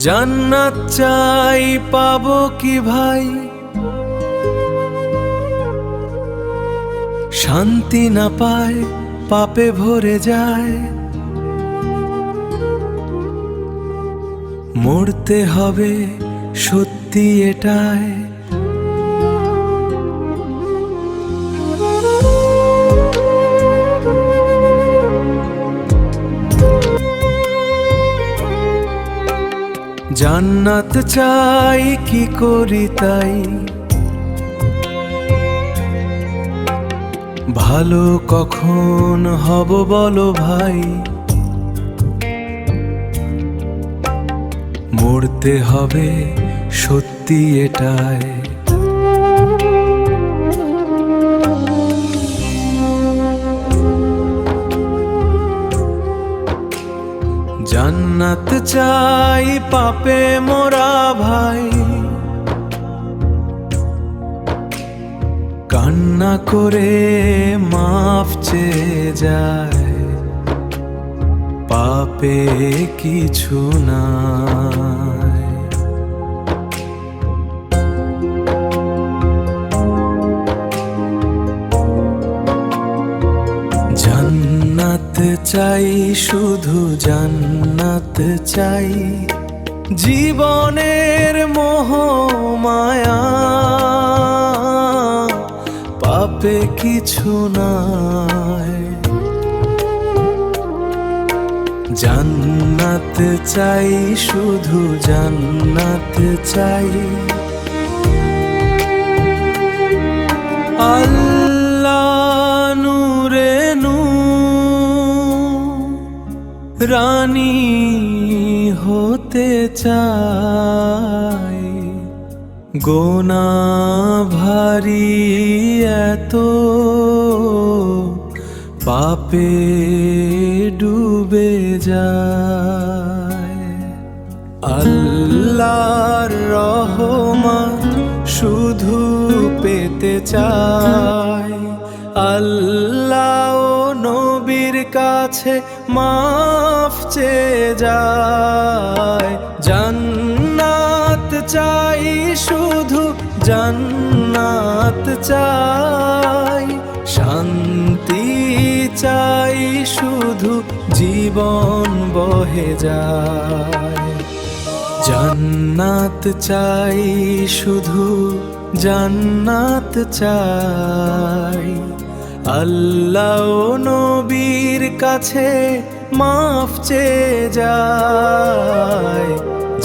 জান্নাত চাই পাবো কি ভাই, শান্তি না পায় পাপে ভরে যায়। মরতে হবে সত্যি এটাই, জান্নাত চাই কি করি তাই, ভালো কখন হব বলো ভাই। মরতে হবে সত্যি এটাই, জান্নাত চাই পাপে মোরা ভাই, কান্না করে মাফ চেয়ে যায়। পাপে কিছু নাই, জান্নাত চাই শুধু জান্নাত চাই, জীবনের মোহ মায়া পাপে কিছু নাই। জান্নাত চাই শুধু জান্নাত চাই, আল্লাহ নূরে নূর রানী হতে চাই। গোনাহ ভারী এত পাপে ডুবে যায়। আল্লাহর রহমত শুধু পেতে চাই, আল্লাহ ও নবীর কাছে মাফ চেয়ে যায়। জান্নাত চাই শুধু জান্নাত চাই, শান্তি চাই শুধু জীবন বহে যায়। জান্নাত চাই শুধু জান্নাত চাই, আল্লাহ ও নবীর কাছে মাফ চেয়ে যায়।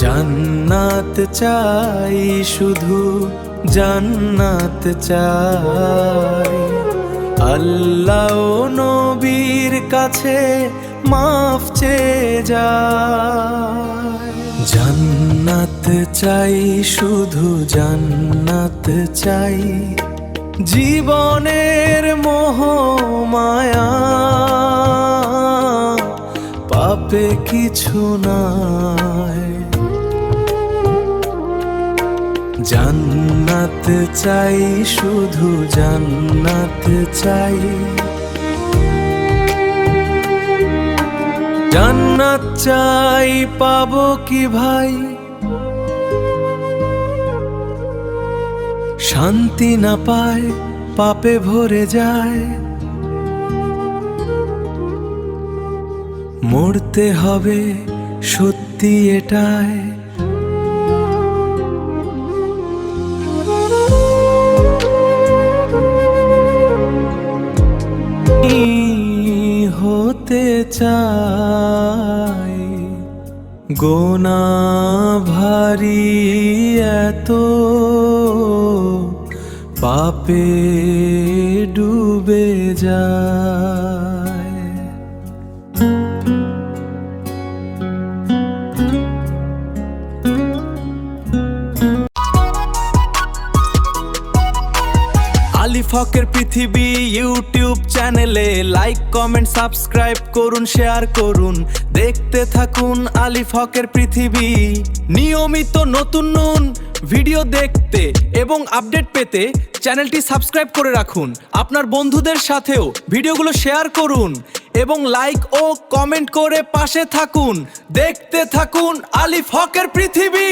জান্নাত চাই শুধু জান্নাত চাই, আল্লাহ ও নবীর কাছে মাফ চেয়ে যায়। জান্নাত চাই শুধু জান্নাত চাই, জীবনের মোহ মায়া পাপে কিছু নাই। জান্নাত চাই শুধু জান্নাত চাই, জান্নাত চাই পাবো কি ভাই, শান্তি না পায় পাপে ভরে যায়। মরতে হবে সত্যি এটাই, হতে চাই। গোনাহ ভারী এত পাপে ডুবে যায়। আলিফ হকের পৃথিবী ইউটিউব চ্যানেলে লাইক কমেন্ট সাবস্ক্রাইব করুন, শেয়ার করুন, দেখতে থাকুন আলিফ হকের পৃথিবী। নিয়মিত নতুন ভিডিও দেখতে এবং আপডেট পেতে চ্যানেলটি সাবস্ক্রাইব করে রাখুন। আপনার বন্ধুদের সাথেও ভিডিওগুলো শেয়ার করুন এবং লাইক ও কমেন্ট করে পাশে থাকুন। দেখতে থাকুন আলিফ হকের পৃথিবী।